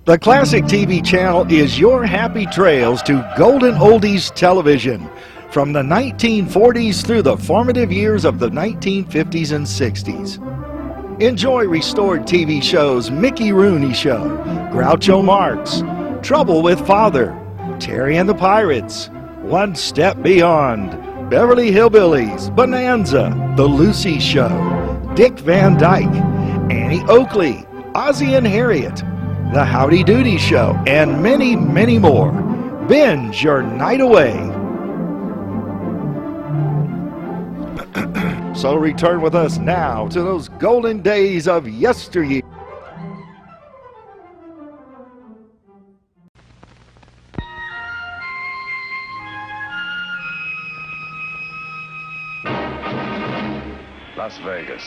The Classic TV channel is your happy trails to golden oldies television from the 1940s through the formative years of the 1950s and 60s. Enjoy restored TV shows Mickey Rooney Show, Groucho Marx, Trouble with Father, Terry and the Pirates, One Step Beyond, Beverly Hillbillies, Bonanza, The Lucy Show, Dick Van Dyke, Annie Oakley, Ozzie and Harriet, The Howdy Doody Show, and many, many more. Binge your night away. So return with us now to those golden days of yesteryear. Las Vegas,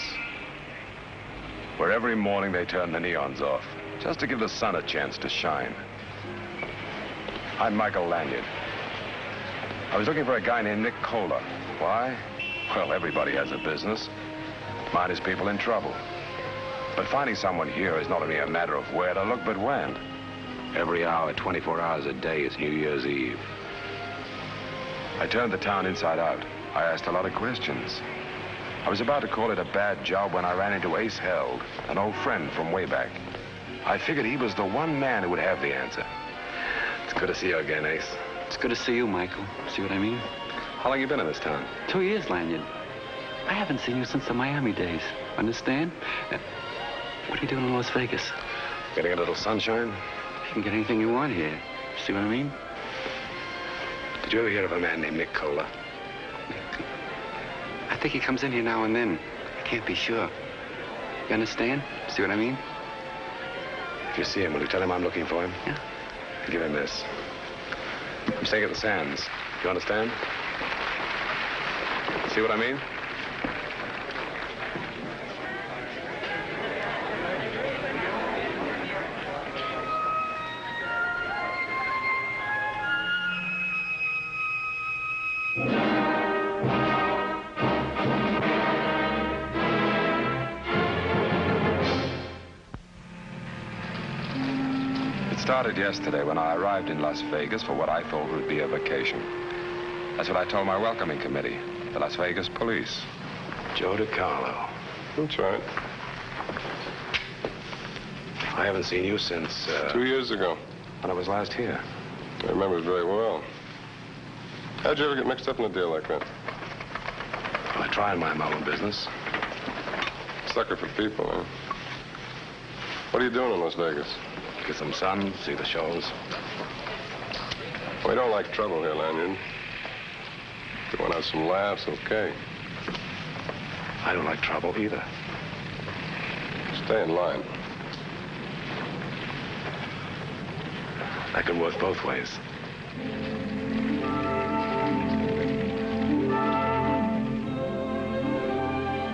where every morning they turn the neons off, just to give the sun a chance to shine. I'm Michael Lanyard. I was looking for a guy named Nick Kohler. Why? Well, everybody has a business. Mine is people in trouble. But finding someone here is not only a matter of where to look, but when. Every hour, 24 hours a day, is New Year's Eve. I turned the town inside out. I asked a lot of questions. I was about to call it a bad job when I ran into Ace Held, an old friend from way back. I figured he was the one man who would have the answer. It's good to see you again, Ace. It's good to see you, Michael. See what I mean? How long you been in this town? 2 years, Lanyard. I haven't seen you since the Miami days. Understand? What are you doing in Las Vegas? Getting a little sunshine? You can get anything you want here. See what I mean? Did you ever hear of a man named Nick Kohler? I think he comes in here now and then. I can't be sure. You understand? See what I mean? If you see him, will you tell him I'm looking for him? Yeah. Give him this. I'm staying at the Sands. You understand? See what I mean? It started yesterday when I arrived in Las Vegas for what I thought would be a vacation. That's what I told my welcoming committee, the Las Vegas police. Joe DiCarlo. That's right. I haven't seen you since, 2 years ago. when I was last here. I remember it very well. How'd you ever get mixed up in a deal like that? Well, I try and mind my own business. Sucker for people, eh? What are you doing in Las Vegas? Get some sun, see the shows. We don't like trouble here, Lanyard. If you want to have some laughs, okay. I don't like trouble either. Stay in line. That can work both ways.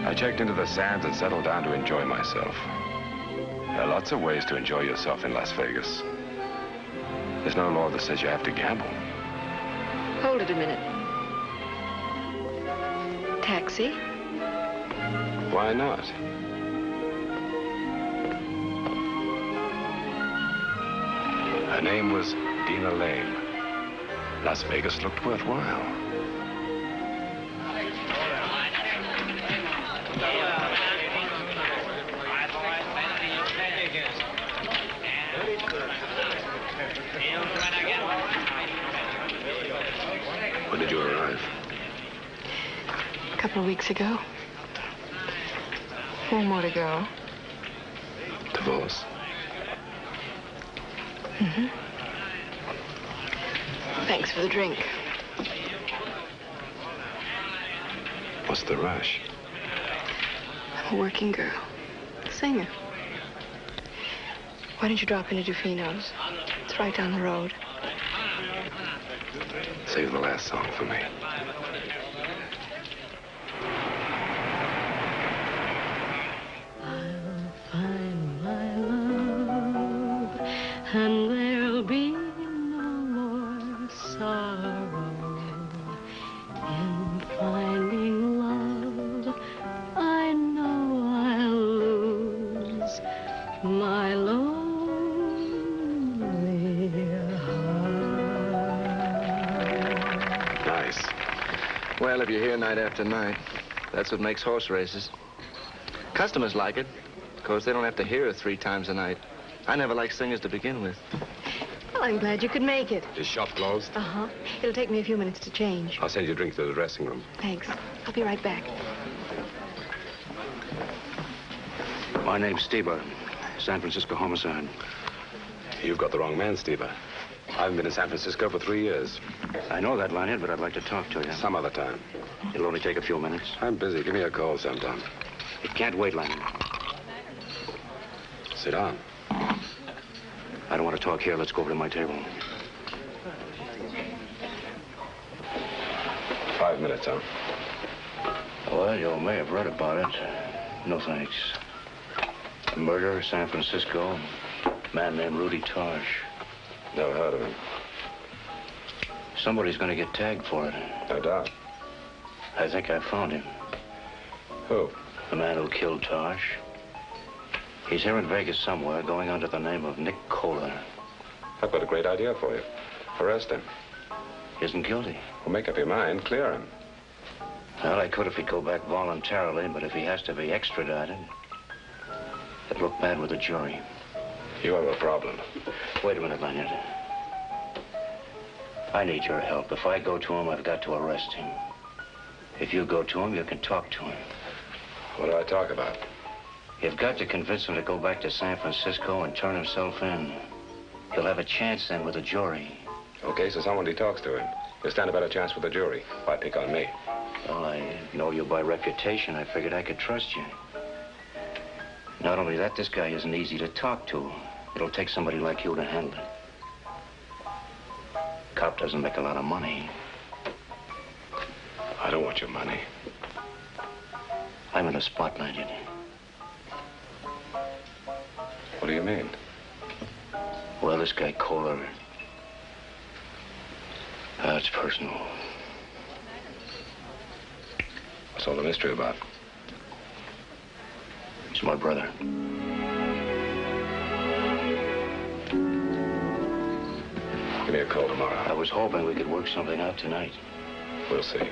I checked into the Sands and settled down to enjoy myself. There are lots of ways to enjoy yourself in Las Vegas. There's no law that says you have to gamble. Hold it a minute. Taxi? Why not? Her name was Dina Lane. Las Vegas looked worthwhile. When did you arrive? A couple of weeks ago. 4 more to go. Divorce? Mm-hmm. Thanks for the drink. What's the rush? I'm a working girl. Singer. Why don't you drop into Dufino's? It's right down the road. Save the last song for me. I'll find my love, and there'll be no more sorrow. In finding love, I know I'll lose my loneliness. Well, if you're here night after night, that's what makes horse races. Customers like it, because they don't have to hear it 3 times a night. I never liked singers to begin with. Well, I'm glad you could make it. Is shop closed? Uh-huh. It'll take me a few minutes to change. I'll send you a drink to the dressing room. Thanks. I'll be right back. My name's Steber. San Francisco homicide. You've got the wrong man, Steve. I haven't been in San Francisco for 3 years. I know that, Lanyard, but I'd like to talk to you. Some other time. It'll only take a few minutes. I'm busy. Give me a call sometime. It can't wait, Lanyard. Sit down. I don't want to talk here. Let's go over to my table. 5 minutes, huh? Well, you may have read about it. No thanks. A murder, San Francisco. Man named Rudy Taj. Never heard of him. Somebody's going to get tagged for it. No doubt. I think I found him. Who? The man who killed Taj. He's here in Vegas somewhere, going under the name of Nick Kohler. I've got a great idea for you. Arrest him. He isn't guilty. Well, make up your mind. Clear him. Well, I could if he'd go back voluntarily, but if he has to be extradited, it'd look bad with the jury. You have a problem. Wait a minute, Lanyard. I need your help. If I go to him, I've got to arrest him. If you go to him, you can talk to him. What do I talk about? You've got to convince him to go back to San Francisco and turn himself in. He'll have a chance then with the jury. Okay, so someone he talks to him. You'll stand a better chance with the jury. Why pick on me? Well, I know you by reputation. I figured I could trust you. Not only that, this guy isn't easy to talk to. It'll take somebody like you to handle it. Cop doesn't make a lot of money. I don't want your money. I'm in a spot, Lanyard. What do you mean? Well, this guy Kohler. It's personal. What's all the mystery about? He's my brother. Give me a call tomorrow. I was hoping we could work something out tonight. We'll see.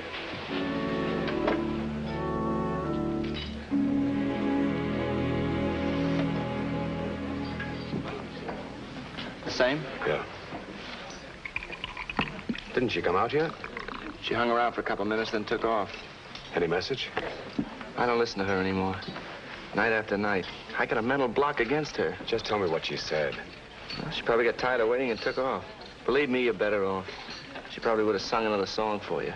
The same? Yeah. Didn't she come out yet? She hung around for a couple minutes, then took off. Any message? I don't listen to her anymore. Night after night. I got a mental block against her. Just tell me what she said. Well, she probably got tired of waiting and took off. Believe me, you're better off. She probably would have sung another song for you.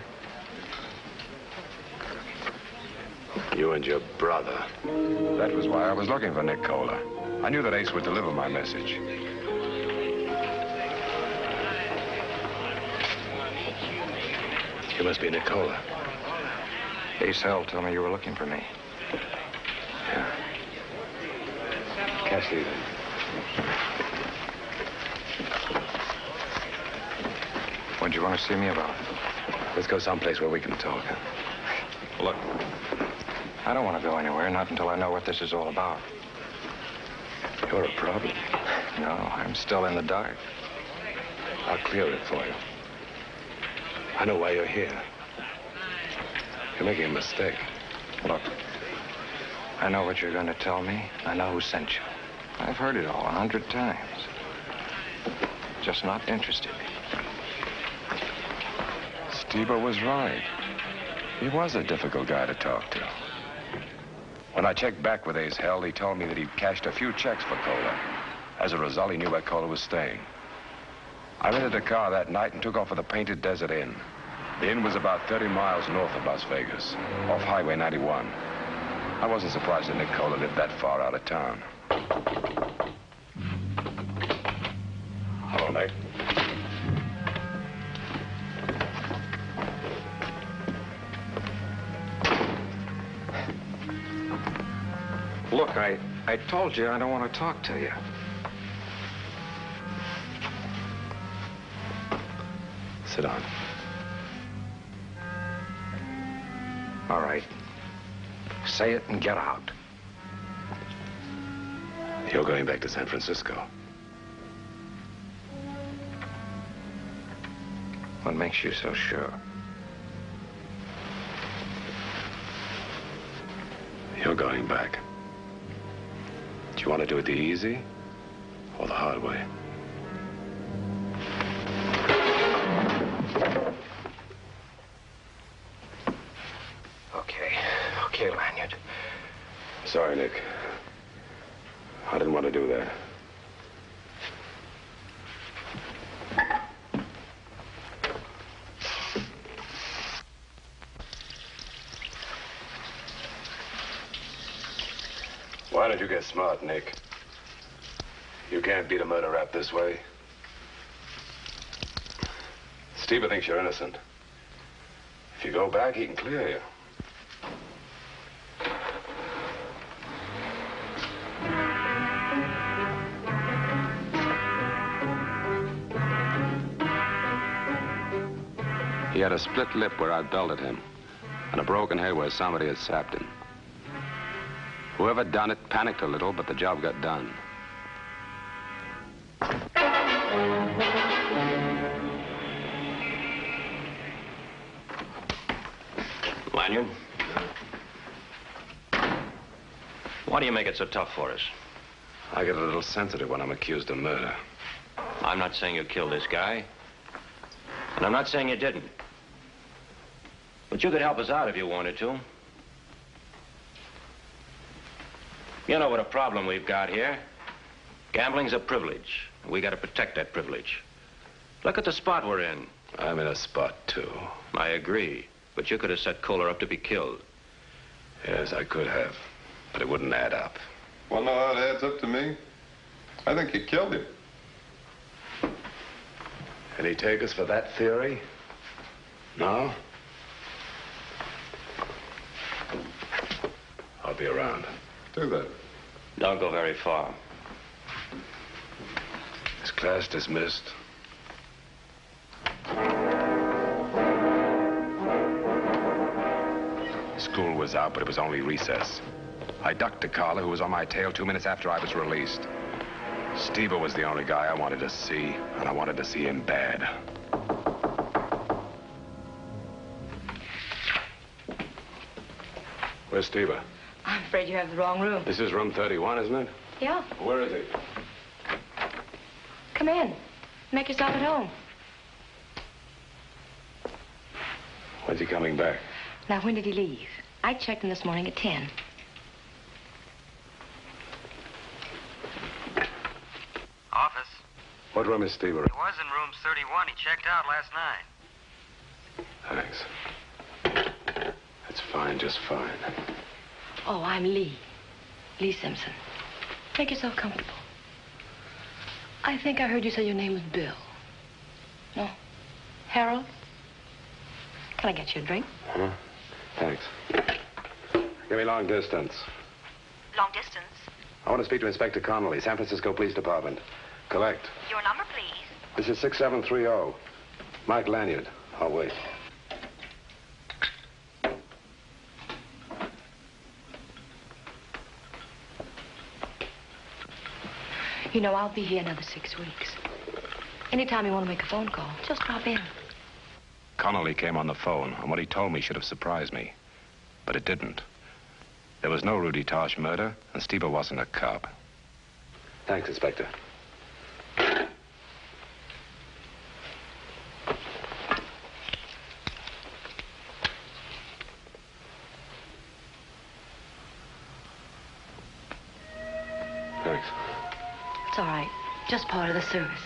You and your brother. That was why I was looking for Nick Kohler. I knew that Ace would deliver my message. You must be Nick Kohler. Ace Hell told me you were looking for me. Yeah. Cassidy. What'd you want to see me about? Let's go someplace where we can talk. Look, I don't want to go anywhere, not until I know what this is all about. You're a problem. No, I'm still in the dark. I'll clear it for you. I know why you're here. You're making a mistake. Look, I know what you're going to tell me. I know who sent you. I've heard it all 100 times. Just not interested. Steber was right. He was a difficult guy to talk to. When I checked back with Ace Hell, he told me that he'd cashed a few checks for Kohler. As a result, he knew where Kohler was staying. I rented a car that night and took off for the Painted Desert Inn. The inn was about 30 miles north of Las Vegas, off Highway 91. I wasn't surprised that Nick Kohler lived that far out of town. Hello, Nick. Look, I told you I don't want to talk to you. Sit down. All right. Say it and get out. You're going back to San Francisco. What makes you so sure? no going back. Do you want to do it the easy or the hard way? Okay, Lanyard. Sorry, Nick. I didn't want to do that. Why don't you get smart, Nick? You can't beat a murder rap this way. Steve thinks you're innocent. If you go back, he can clear you. He had a split lip where I belted him, and a broken head where somebody had sapped him. Whoever done it panicked a little, but the job got done. Lanyard? Why do you make it so tough for us? I get a little sensitive when I'm accused of murder. I'm not saying you killed this guy. And I'm not saying you didn't. But you could help us out if you wanted to. You know what a problem we've got here. Gambling's a privilege. We got to protect that privilege. Look at the spot we're in. I'm in a spot, too. I agree. But you could have set Kohler up to be killed. Yes, I could have. But it wouldn't add up. Well, know how it adds up to me? I think you killed him. Did he take us for that theory? No? I'll be around. Do that. Don't go very far. Is class dismissed? School was out, but it was only recess. I ducked a Kohler who was on my tail 2 minutes after I was released. Steve was the only guy I wanted to see, and I wanted to see him bad. Where's Steve? I'm afraid you have the wrong room. This is room 31, isn't it? Yeah. Where is he? Come in. Make yourself at home. When's he coming back? Now, when did he leave? I checked him this morning at 10. Office. What room is Steve? He was in room 31. He checked out last night. Thanks. That's fine, just fine. Oh, I'm Lee. Lee Simpson. Make yourself comfortable. I think I heard you say your name was Bill. No? Harold? Can I get you a drink? Huh? Thanks. Give me long distance. Long distance? I want to speak to Inspector Connolly, San Francisco Police Department. Collect. Your number, please. This is 6730. Mike Lanyard. I'll wait. You know, I'll be here another 6 weeks. Anytime you want to make a phone call, just drop in. Connolly came on the phone, and what he told me should have surprised me. But it didn't. There was no Rudy Tosh murder, and Steve wasn't a cop. Thanks, Inspector. Thanks. It's all right. Just part of the service.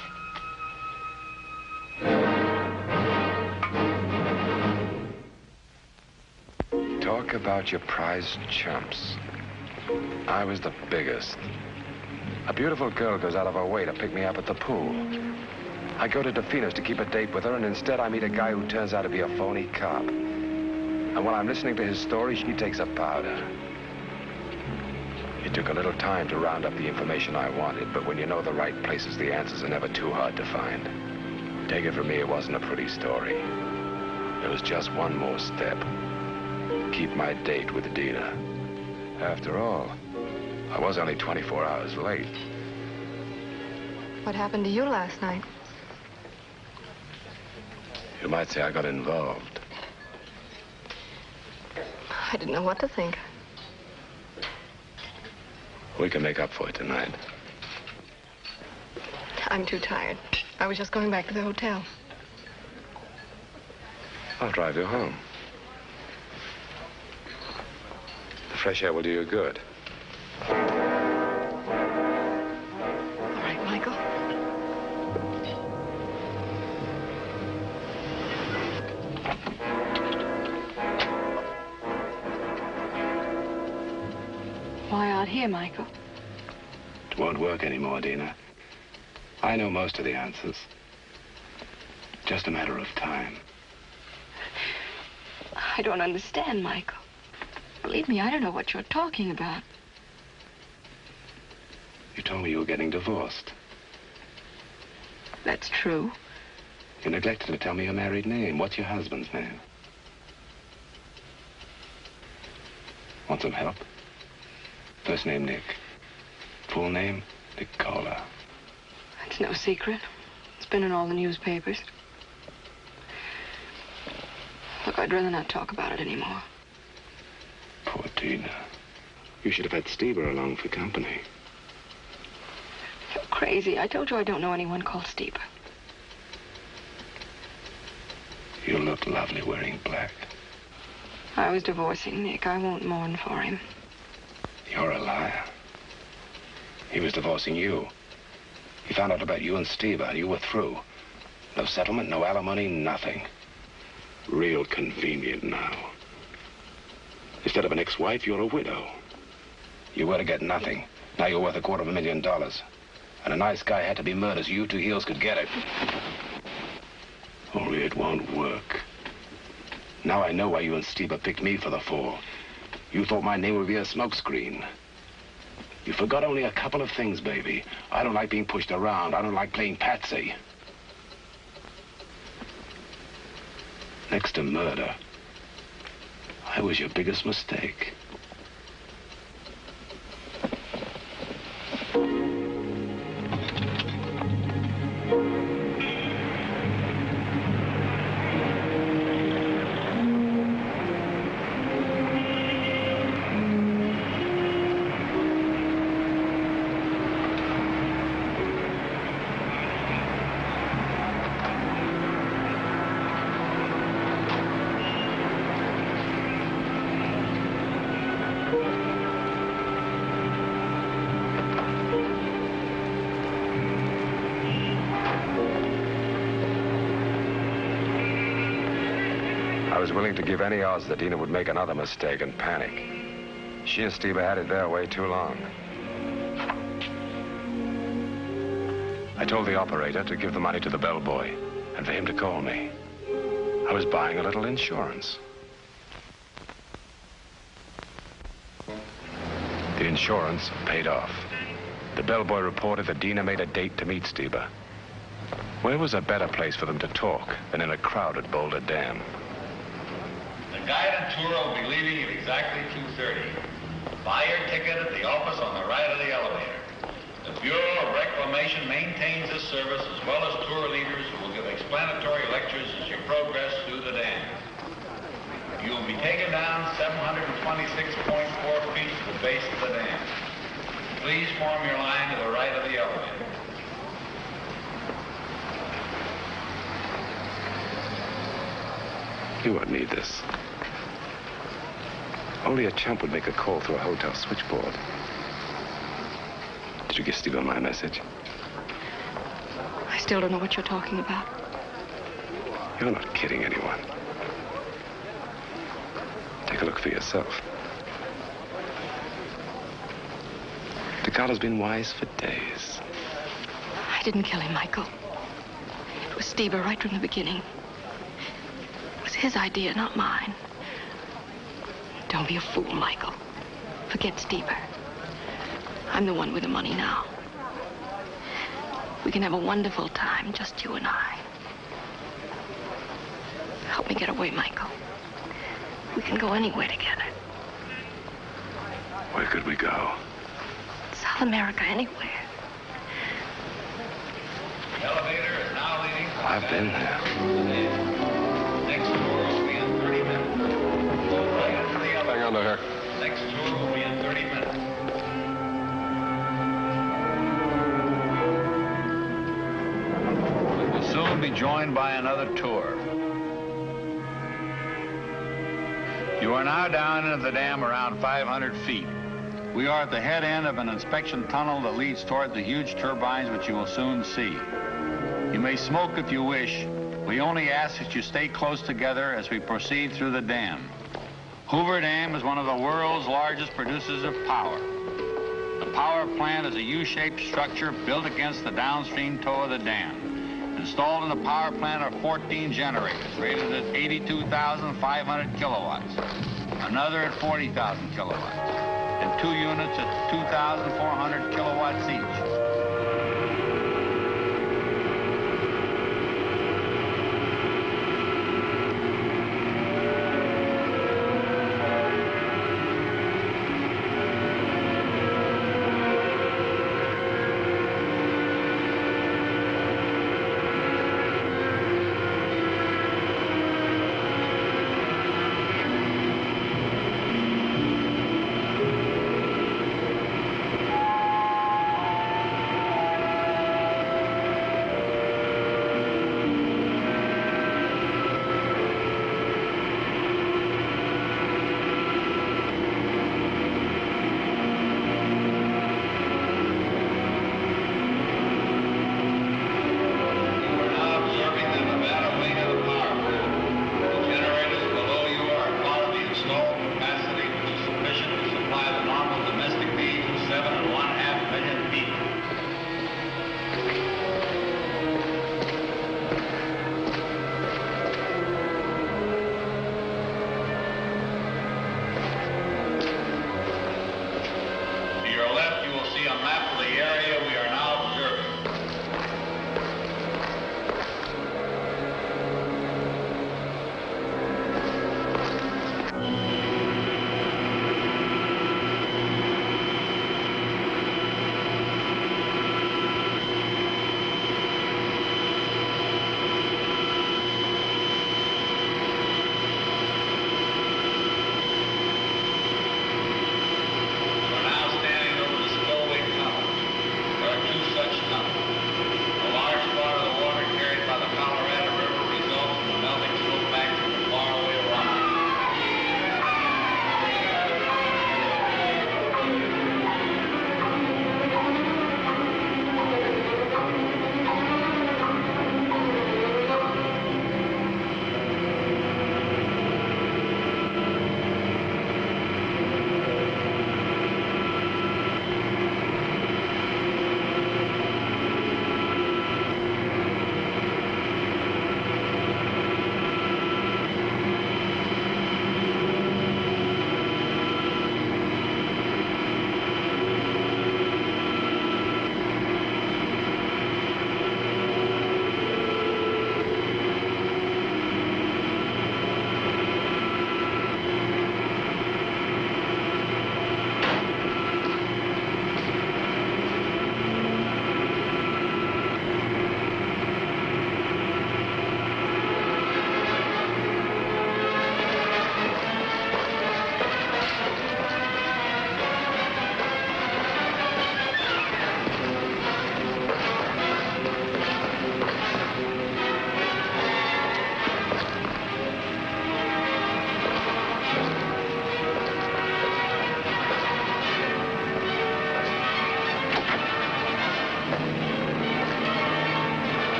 Talk about your prized chumps. I was the biggest. A beautiful girl goes out of her way to pick me up at the pool. I go to Defino's to keep a date with her, and instead I meet a guy who turns out to be a phony cop. And while I'm listening to his story, she takes a powder. It took a little time to round up the information I wanted, but when you know the right places, the answers are never too hard to find. Take it from me, it wasn't a pretty story. It was just one more step. Keep my date with Dina. After all, I was only 24 hours late. What happened to you last night? You might say I got involved. I didn't know what to think. We can make up for it tonight. I'm too tired. I was just going back to the hotel. I'll drive you home. The fresh air will do you good. All right, Michael. Why out here, Michael? It won't work anymore, Dina. I know most of the answers. Just a matter of time. I don't understand, Michael. Believe me, I don't know what you're talking about. You told me you were getting divorced. That's true. You neglected to tell me your married name. What's your husband's name? Want some help? First name, Nick. Full name, Nick Kohler. It's no secret. It's been in all the newspapers. Look, I'd rather not talk about it anymore. Poor Dina. You should have had Steber along for company. You're crazy. I told you I don't know anyone called Steber. You look lovely wearing black. I was divorcing Nick. I won't mourn for him. You're a liar. He was divorcing you. He found out about you and Steber, and you were through. No settlement, no alimony, nothing. Real convenient now. Instead of an ex-wife, you're a widow. You were to get nothing. Now you're worth $250,000. And a nice guy had to be murdered so you two heels could get it. Only it won't work. Now I know why you and Steber picked me for the fall. You thought my name would be a smokescreen. You forgot only a couple of things, baby. I don't like being pushed around. I don't like playing patsy. Next to murder, I was your biggest mistake. I was willing to give any odds that Dina would make another mistake and panic. She and Steber had it their way too long. I told the operator to give the money to the bellboy and for him to call me. I was buying a little insurance. The insurance paid off. The bellboy reported that Dina made a date to meet Steber. Where was a better place for them to talk than in a crowded Boulder Dam? The guide and tour will be leaving at exactly 2:30. Buy your ticket at the office on the right of the elevator. The Bureau of Reclamation maintains this service as well as tour leaders who will give explanatory lectures as you progress through the dam. You will be taken down 726.4 feet to the base of the dam. Please form your line to the right of the elevator. You won't need this. Only a chump would make a call through a hotel switchboard. Did you give Steber my message? I still don't know what you're talking about. You're not kidding anyone. Take a look for yourself. Kohler's been wise for days. I didn't kill him, Michael. It was Steber right from the beginning. It was his idea, not mine. Don't be a fool, Michael. Forget Steber. I'm the one with the money now. We can have a wonderful time, just you and I. Help me get away, Michael. We can go anywhere together. Where could we go? South America, anywhere. The elevator is now leaving. I've been there. Next tour will be in 30 minutes. Go right into the elevator. Hang on to her. Next tour will be in 30 minutes. joined by another tour. You are now down into the dam around 500 feet. We are at the head end of an inspection tunnel that leads toward the huge turbines, which you will soon see. You may smoke if you wish. We only ask that you stay close together as we proceed through the dam. Hoover Dam is one of the world's largest producers of power. The power plant is a U-shaped structure built against the downstream toe of the dam. Installed in the power plant are 14 generators rated at 82,500 kilowatts, another at 40,000 kilowatts, and 2 units at 2,400 kilowatts each.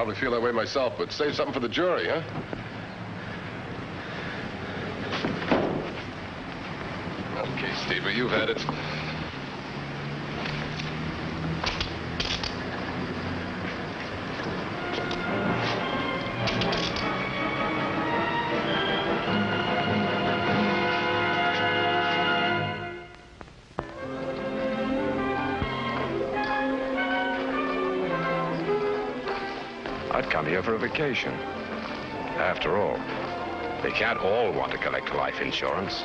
probably feel that way myself, but save something for the jury, huh? Okay, Steve, you've had it. I'd come here for a vacation. After all, they can't all want to collect life insurance.